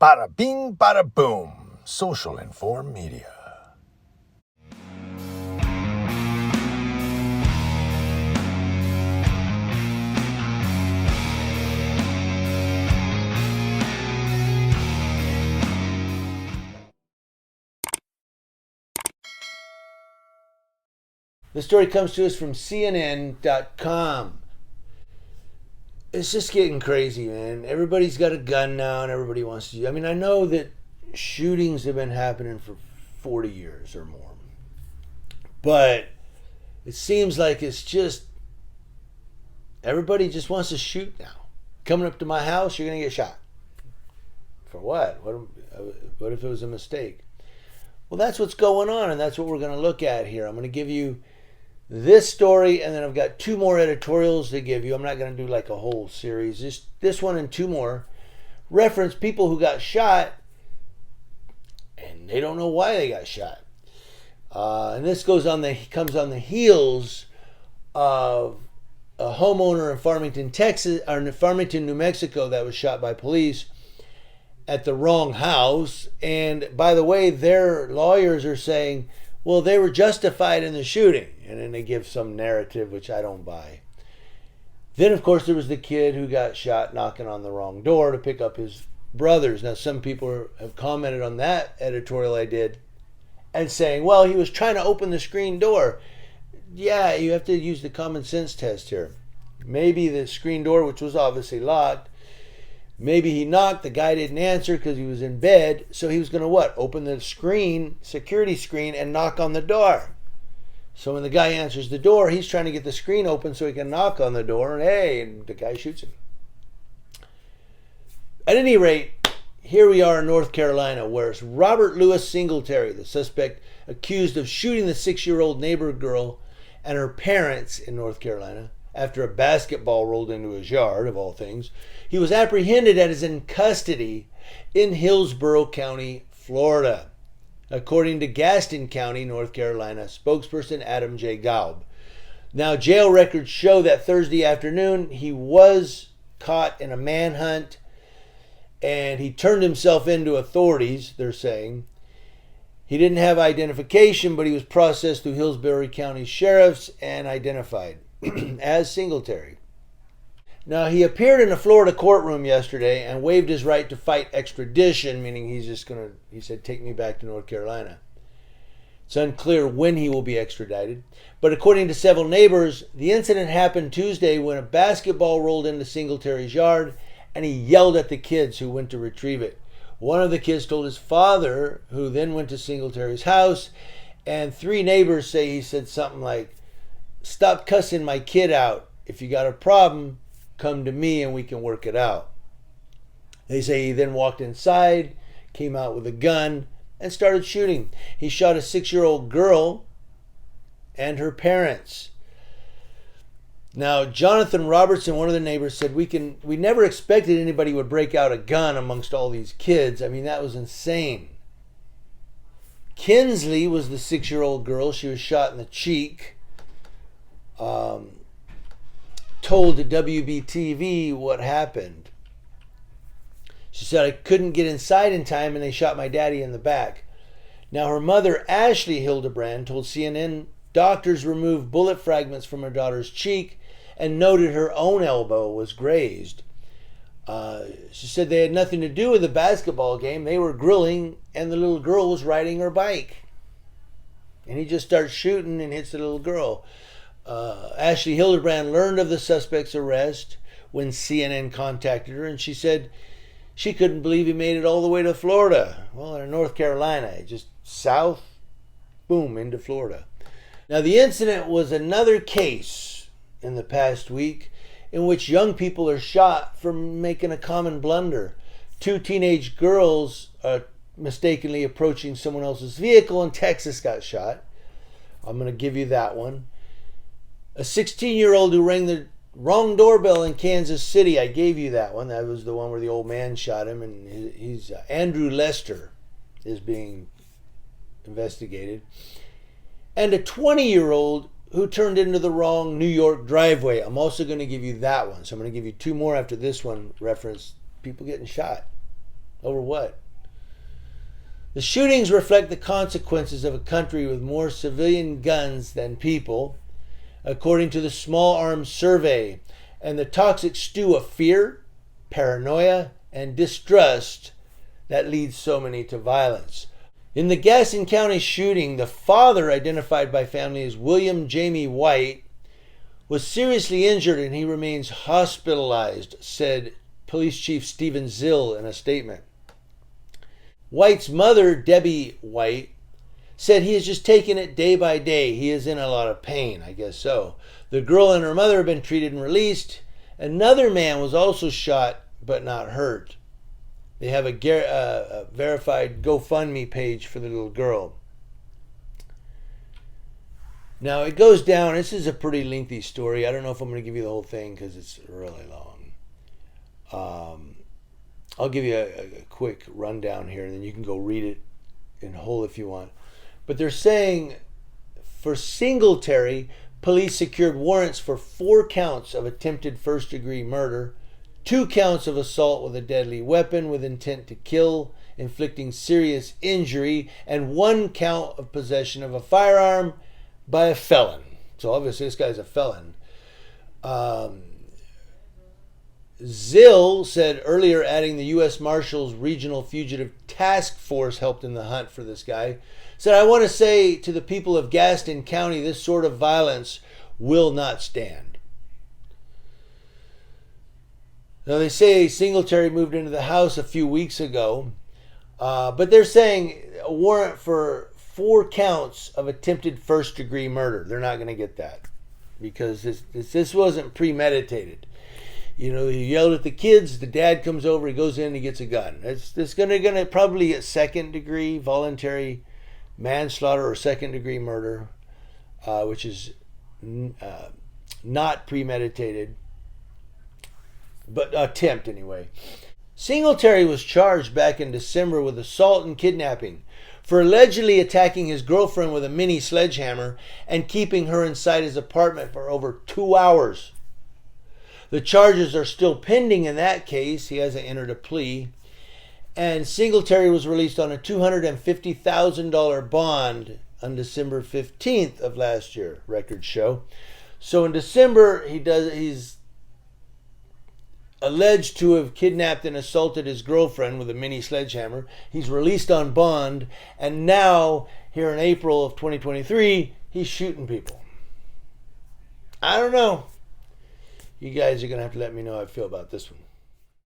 Bada bing, bada boom. Social Inform Media. The story comes to us from CNN.com. It's just getting crazy, man. Everybody's got a gun now and everybody wants to. I mean, I know that shootings have been happening for 40 years or more. But it seems like it's just everybody just wants to shoot now. Coming up to my house, you're going to get shot. For what? What if it was a mistake? Well, that's what's going on, and that's what we're going to look at here. I'm going to give you this story, and then I've got two more editorials to give you. I'm not going to do like a whole series. Just this one and two more reference people who got shot, and they don't know why they got shot. And this comes on the heels of a homeowner in Farmington, Texas, or in Farmington, New Mexico, that was shot by police at the wrong house. And by the way, their lawyers are saying, well, they were justified in the shooting. And then they give some narrative, which I don't buy. Then, of course, there was the kid who got shot knocking on the wrong door to pick up his brothers. Now, some people have commented on that editorial I did and saying, well, he was trying to open the screen door. Yeah, you have to use the common sense test here. Maybe the screen door, which was obviously locked, maybe he knocked, the guy didn't answer because he was in bed, so he was going to what? Open the screen, security screen, and knock on the door. So when the guy answers the door, he's trying to get the screen open so he can knock on the door, and the guy shoots him. At any rate, here we are in North Carolina, where it's Robert Louis Singletary, the suspect accused of shooting the 6-year-old neighbor girl and her parents in North Carolina after a basketball rolled into his yard, of all things. He was apprehended and is in custody in Hillsborough County, Florida, according to Gaston County, North Carolina spokesperson Adam J. Gaub. Now, jail records show that Thursday afternoon he was caught in a manhunt and he turned himself in to authorities, they're saying. He didn't have identification, but he was processed through Hillsborough County sheriffs and identified as Singletary. Now, he appeared in a Florida courtroom yesterday and waived his right to fight extradition, meaning he said, take me back to North Carolina. It's unclear when he will be extradited. But according to several neighbors, the incident happened Tuesday when a basketball rolled into Singletary's yard and he yelled at the kids who went to retrieve it. One of the kids told his father, who then went to Singletary's house, and three neighbors say he said something like, stop cussing my kid out. If you got a problem, come to me and we can work it out. They say he then walked inside, came out with a gun, and started shooting. He shot a 6-year-old girl and her parents. Now, Jonathan Robertson, one of the neighbors, said, we never expected anybody would break out a gun amongst all these kids. I mean, that was insane. Kinsley was the 6-year-old girl. She was shot in the cheek. Told the WBTV what happened. She said, I couldn't get inside in time and they shot my daddy in the back. Now, her mother, Ashley Hildebrand, told CNN doctors removed bullet fragments from her daughter's cheek and noted her own elbow was grazed. She said they had nothing to do with the basketball game. They were grilling and the little girl was riding her bike. And he just starts shooting and hits the little girl. Ashley Hildebrand learned of the suspect's arrest when CNN contacted her, and she said she couldn't believe he made it all the way to Florida. Well, in North Carolina, just south, boom, into Florida. Now, the incident was another case in the past week in which young people are shot for making a common blunder. 2 teenage girls mistakenly approaching someone else's vehicle in Texas got shot. I'm going to give you that one. A 16-year-old who rang the wrong doorbell in Kansas City. I gave you that one. That was the one where the old man shot him. And he's Andrew Lester is being investigated. And a 20-year-old who turned into the wrong New York driveway. I'm also going to give you that one. So I'm going to give you two more after this one. Reference people getting shot. Over what? The shootings reflect the consequences of a country with more civilian guns than people, according to the Small Arms Survey, and the toxic stew of fear, paranoia, and distrust that leads so many to violence. In the Gaston County shooting, the father, identified by family as William Jamie White, was seriously injured and he remains hospitalized, said Police Chief Stephen Zill in a statement. White's mother, Debbie White, said he has just taken it day by day. He is in a lot of pain, I guess so. The girl and her mother have been treated and released. Another man was also shot but not hurt. They have a verified GoFundMe page for the little girl. Now it goes down. This is a pretty lengthy story. I don't know if I'm going to give you the whole thing because it's really long. I'll give you a quick rundown here, and then you can go read it in whole if you want. But they're saying for Singletary, police secured warrants for 4 counts of attempted first-degree murder, 2 counts of assault with a deadly weapon with intent to kill, inflicting serious injury, and 1 count of possession of a firearm by a felon. So obviously this guy's a felon. Zill said earlier, adding the U.S. Marshals Regional Fugitive Task Force helped in the hunt for this guy, said, I want to say to the people of Gaston County, this sort of violence will not stand. Now they say Singletary moved into the house a few weeks ago, but they're saying a warrant for 4 counts of attempted first-degree murder. They're not going to get that because this wasn't premeditated. You know, he yelled at the kids. The dad comes over. He goes in and he gets a gun. It's going to probably get second-degree voluntary manslaughter or second-degree murder, which is not premeditated, but attempt anyway. Singletary was charged back in December with assault and kidnapping for allegedly attacking his girlfriend with a mini sledgehammer and keeping her inside his apartment for over 2 hours. The charges are still pending in that case. He hasn't entered a plea. And Singletary was released on a $250,000 bond on December 15th of last year, records show. So in December, he's alleged to have kidnapped and assaulted his girlfriend with a mini sledgehammer. He's released on bond. And now, here in April of 2023, he's shooting people. I don't know. You guys are going to have to let me know how I feel about this one.